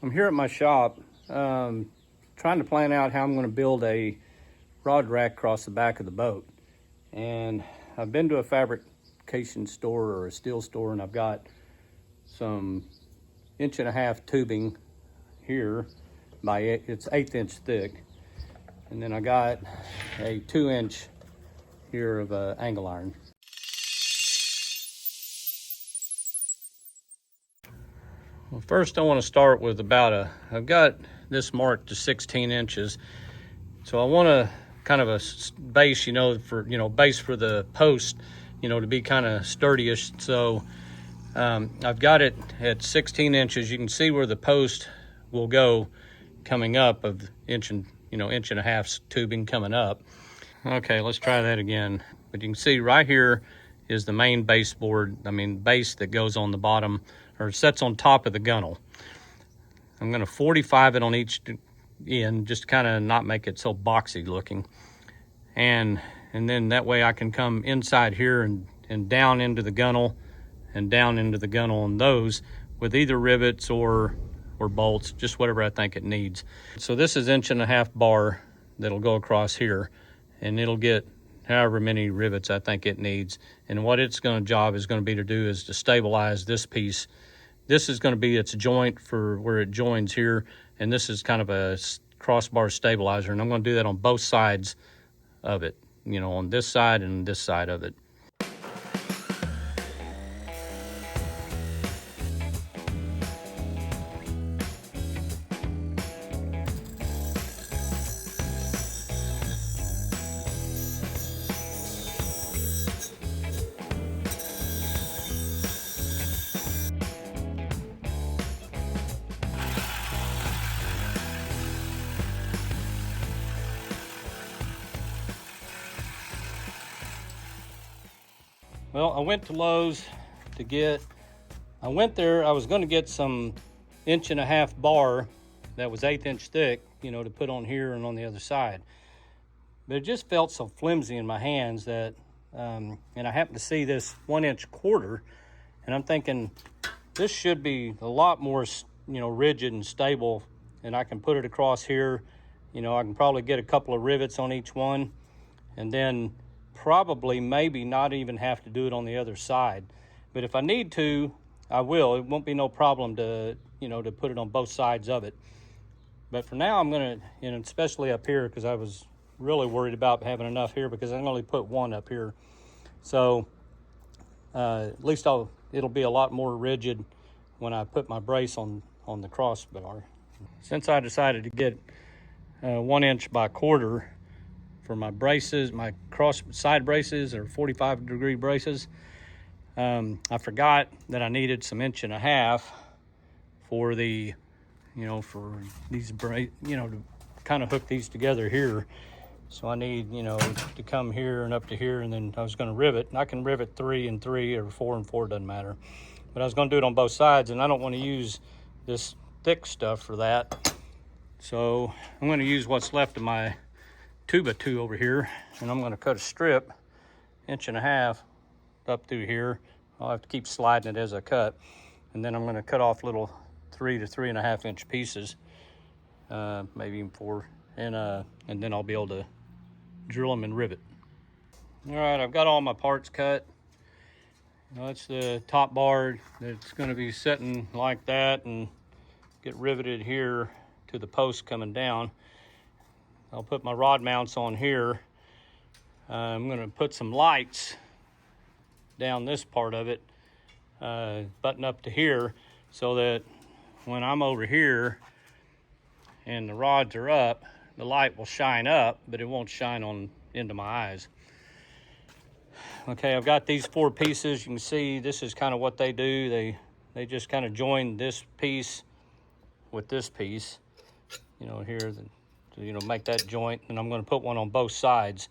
I'm here at my shop trying to plan out how I'm going to build a rod rack across the back of the boat. And I've been to a fabrication store or a steel store, and I've got some 1.5 inch tubing here it's 1/8 inch thick. And then I got a 2 inch here of angle iron. Well, first I want to start with I've got this marked to 16 inches. So I want a kind of a base, base for the post, to be kind of sturdyish. So I've got it at 16 inches. You can see where the post will go coming up of inch and a half tubing coming up. Okay, let's try that again. But you can see right here is the main baseboard, base that goes on the bottom or sets on top of the gunnel. I'm going to 45 it on each end, just kind of not make it so boxy looking. And then that way I can come inside here and down into the gunnel and down into the gunnel on those with either rivets or bolts, just whatever I think it needs. So this is 1.5 inch bar that'll go across here, and it'll get however many rivets I think it needs. And what its job is going to be to do is to stabilize this piece. This is going to be its joint for where it joins here, and this is kind of a crossbar stabilizer, and I'm going to do that on both sides of it, on this side and this side of it. Well, I went to Lowe's I was going to get some 1.5 inch bar that was 1/8 inch thick, to put on here and on the other side. But it just felt so flimsy in my hands that, and I happened to see this 1 inch quarter, and I'm thinking this should be a lot more, rigid and stable, and I can put it across here. I can probably get a couple of rivets on each one, and then probably maybe not even have to do it on the other side. But if I need to, I will. It won't be no problem to put it on both sides of it. But for now, I'm gonna, especially up here, because I was really worried about having enough here, because I can only put one up here. So at least it'll be a lot more rigid when I put my brace on the crossbar. Since I decided to get 1 inch by quarter for my braces, my cross side braces are 45-degree braces. I forgot that I needed some 1.5 inch for the, for these to kind of hook these together here. So I need, to come here and up to here, and then I was going to rivet. And I can rivet 3 and 3 or 4 and 4, doesn't matter. But I was going to do it on both sides, and I don't want to use this thick stuff for that. So I'm going to use what's left of my 2x2 over here, and I'm going to cut a strip 1.5 inch up through here. I'll have to keep sliding it as I cut, and then I'm going to cut off little 3 to 3.5 inch pieces, maybe even 4, and then I'll be able to drill them and rivet. All right, I've got all my parts cut. That's the top bar that's going to be sitting like that and get riveted here to the post coming down. I'll put my rod mounts on here. I'm going to put some lights down this part of it, button up to here, so that when I'm over here and the rods are up, the light will shine up, but it won't shine into my eyes. Okay, I've got these 4 pieces. You can see this is kind of what they do. They just kind of join this piece with this piece, here, to make that joint, and I'm going to put one on both sides.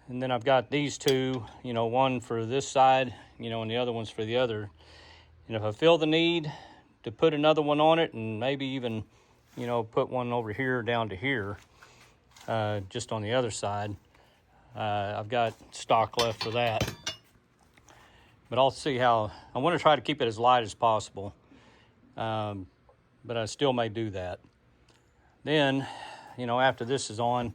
And then I've got these 2, one for this side, and the other one's for the other. And if I feel the need to put another one on it, and maybe even, put one over here down to here, just on the other side, I've got stock left for that. But I'll see how, I want to try to keep it as light as possible. but I still may do that. Then, after this is on,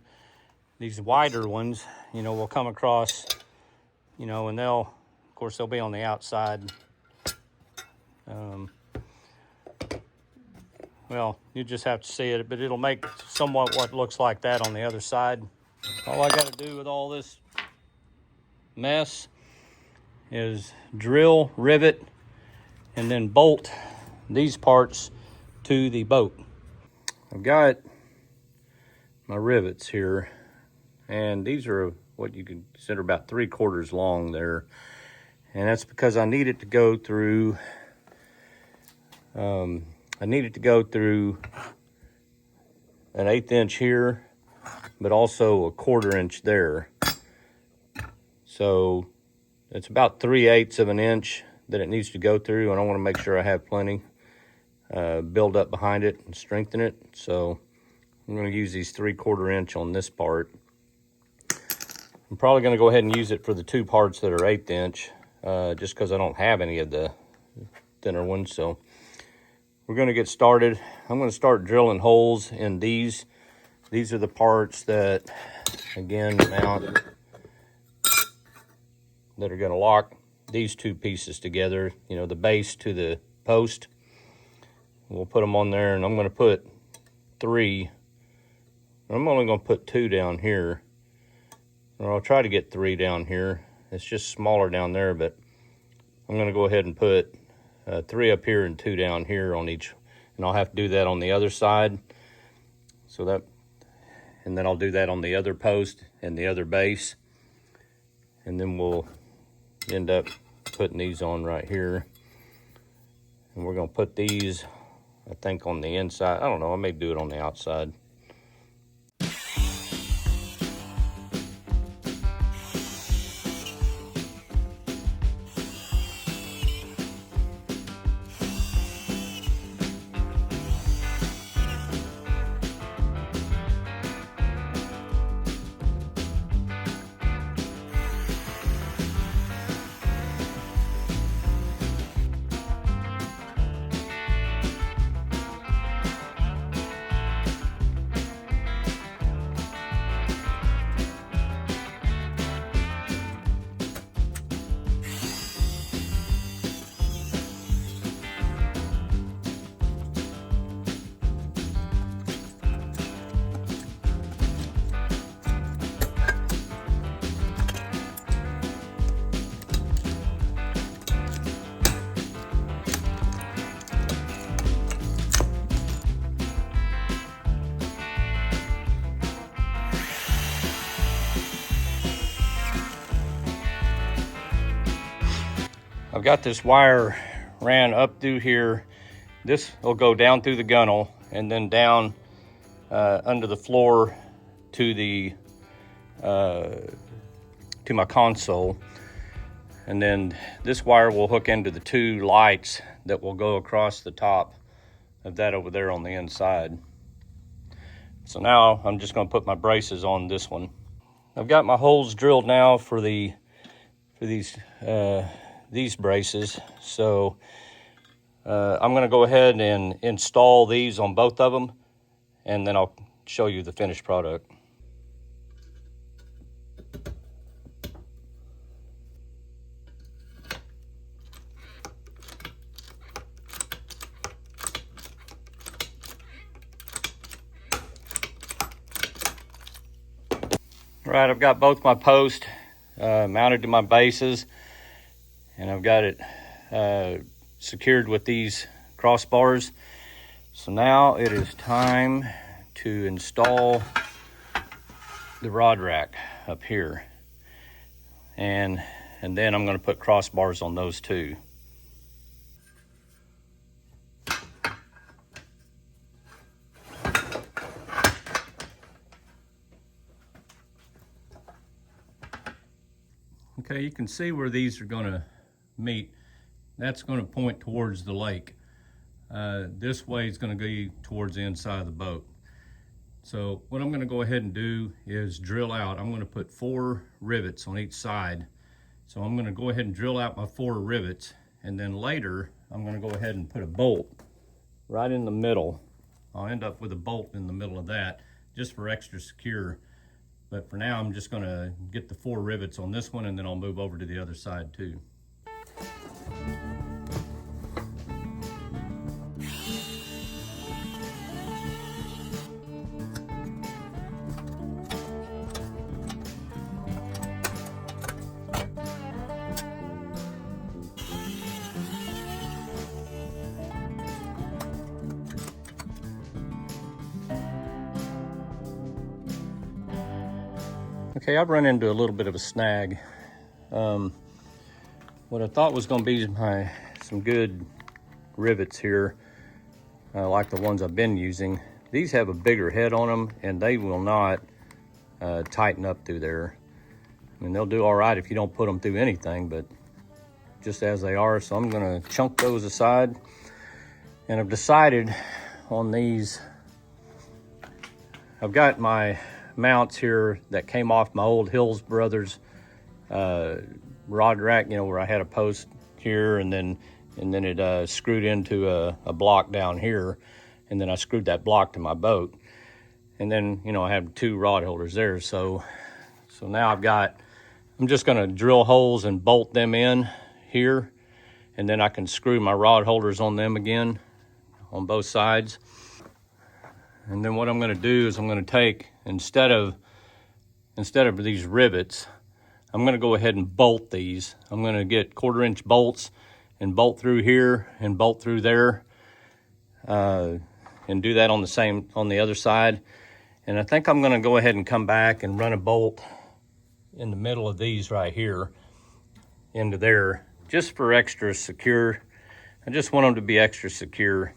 these wider ones, will come across, and of course, they'll be on the outside. Well, you just have to see it, but it'll make somewhat what looks like that on the other side. All I got to do with all this mess is drill, rivet, and then bolt these parts to the boat. I've got my rivets here, and these are what you can consider about 3/4 long there, and that's because I need it to go through an 1/8 inch here, but also a 1/4 inch there. So it's about 3/8 of an inch that it needs to go through, and I want to make sure I have plenty build up behind it and strengthen it. So I'm going to use these 3/4 inch on this part. I'm probably going to go ahead and use it for the two parts that are 1/8 inch, just because I don't have any of the thinner ones. So we're going to get started. I'm going to start drilling holes in these. These are the parts that, again, mount, that are going to lock these two pieces together, the base to the post. We'll put them on there, and I'm going to put 3. I'm only going to put 2 down here, or I'll try to get 3 down here. It's just smaller down there, but I'm going to go ahead and put 3 up here and 2 down here on each, and I'll have to do that on the other side. And then I'll do that on the other post and the other base, and then we'll end up putting these on right here. And we're going to put these, I think, on the inside. I don't know, I may do it on the outside. I've got this wire ran up through here. This will go down through the gunnel and then down under the floor to the to my console, and then this wire will hook into the 2 lights that will go across the top of that over there on the inside. So now I'm just going to put my braces on this one. I've got my holes drilled now for these braces. So I'm going to go ahead and install these on both of them, and then I'll show you the finished product. All right, I've got both my posts mounted to my bases, and I've got it secured with these crossbars. So now it is time to install the rod rack up here, and then I'm going to put crossbars on those too. Okay, you can see where these are going to meet. That's going to point towards the lake. This way is going to go towards the inside of the boat. So what I'm going to go ahead and do is drill out. I'm going to put 4 rivets on each side. So I'm going to go ahead and drill out my 4 rivets, and then later I'm going to go ahead and put a bolt right in the middle. I'll end up with a bolt in the middle of that just for extra secure. But for now, I'm just gonna get the 4 rivets on this one, and then I'll move over to the other side too. Okay, I've run into a little bit of a snag. What I thought was gonna be some good rivets here, like the ones I've been using. These have a bigger head on them, and they will not tighten up through there. I mean, they'll do all right if you don't put them through anything, but just as they are. So I'm gonna chunk those aside. And I've decided on these. I've got my mounts here that came off my old Hills Brothers rod rack, you know, where I had a post here and then it screwed into a block down here, and then I screwed that block to my boat, and then, you know, I have 2 rod holders there. So now I'm just gonna drill holes and bolt them in here, and then I can screw my rod holders on them again on both sides. And then what I'm gonna do is I'm gonna take, instead of these rivets, I'm gonna go ahead and bolt these. I'm gonna get 1/4-inch bolts and bolt through here and bolt through there, and do that on the other side. And I think I'm gonna go ahead and come back and run a bolt in the middle of these right here into there, just for extra secure. I just want them to be extra secure.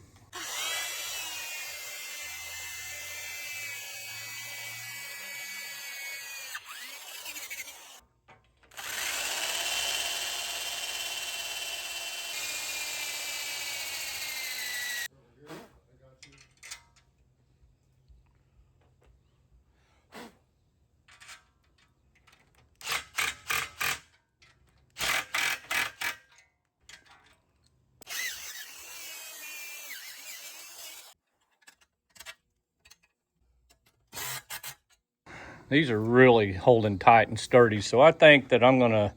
These are really holding tight and sturdy, so I think that I'm gonna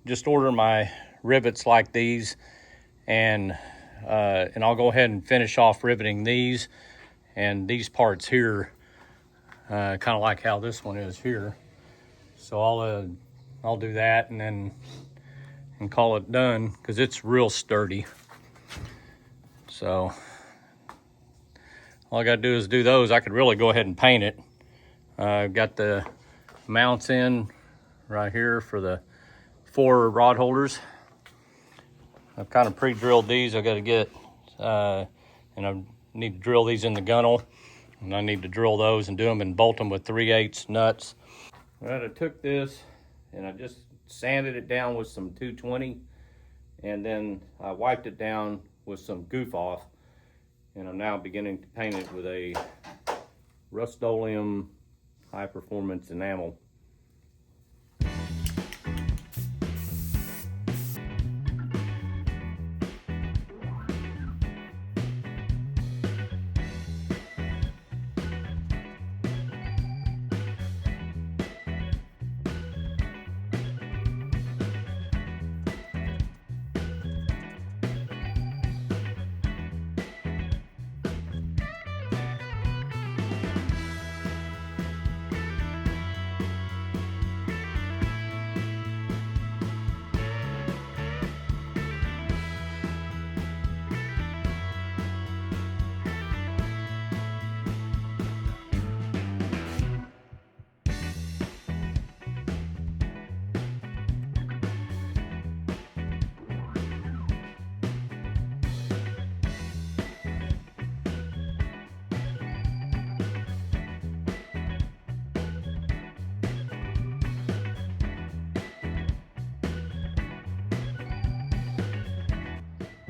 just order my rivets like these, and I'll go ahead and finish off riveting these and these parts here, kind of like how this one is here. So I'll do that and call it done, because it's real sturdy. So all I gotta do is do those. I could really go ahead and paint it. I've got the mounts in right here for the 4 rod holders. I've kind of pre-drilled these. I got to get, and I need to drill these in the gunnel, and I need to drill those and do them and bolt them with 3/8 nuts. Right, I took this and I just sanded it down with some 220, and then I wiped it down with some Goof Off, and I'm now beginning to paint it with a Rust-Oleum high performance enamel.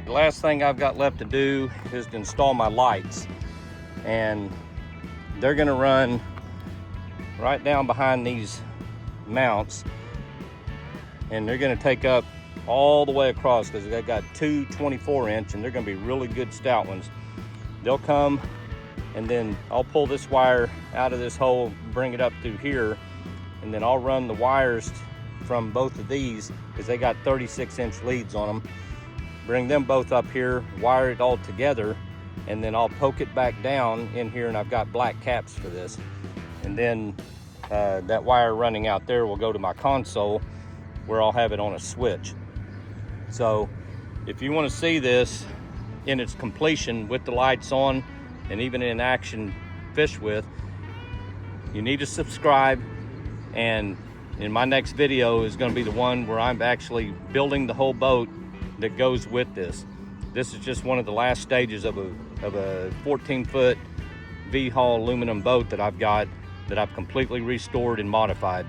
The last thing I've got left to do is to install my lights, and they're gonna run right down behind these mounts, and they're gonna take up all the way across, because they've got 2 24-inch, and they're gonna be really good stout ones. they'll come, and then I'll pull this wire out of this hole, bring it up through here, and then I'll run the wires from both of these, because they got 36-inch leads on them. Bring them both up here, wire it all together, and then I'll poke it back down in here, and I've got black caps for this. And then that wire running out there will go to my console, where I'll have it on a switch. So if you want to see this in its completion with the lights on and even in action fish with, you need to subscribe. And in my next video is going to be the one where I'm actually building the whole boat that goes with this. This is just one of the last stages of a 14-foot V-hull aluminum boat that I've got, that I've completely restored and modified.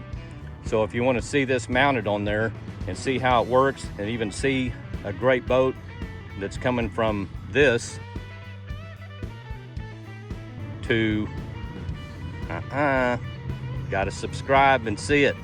So if you want to see this mounted on there and see how it works, and even see a great boat that's coming from this to gotta subscribe and see it.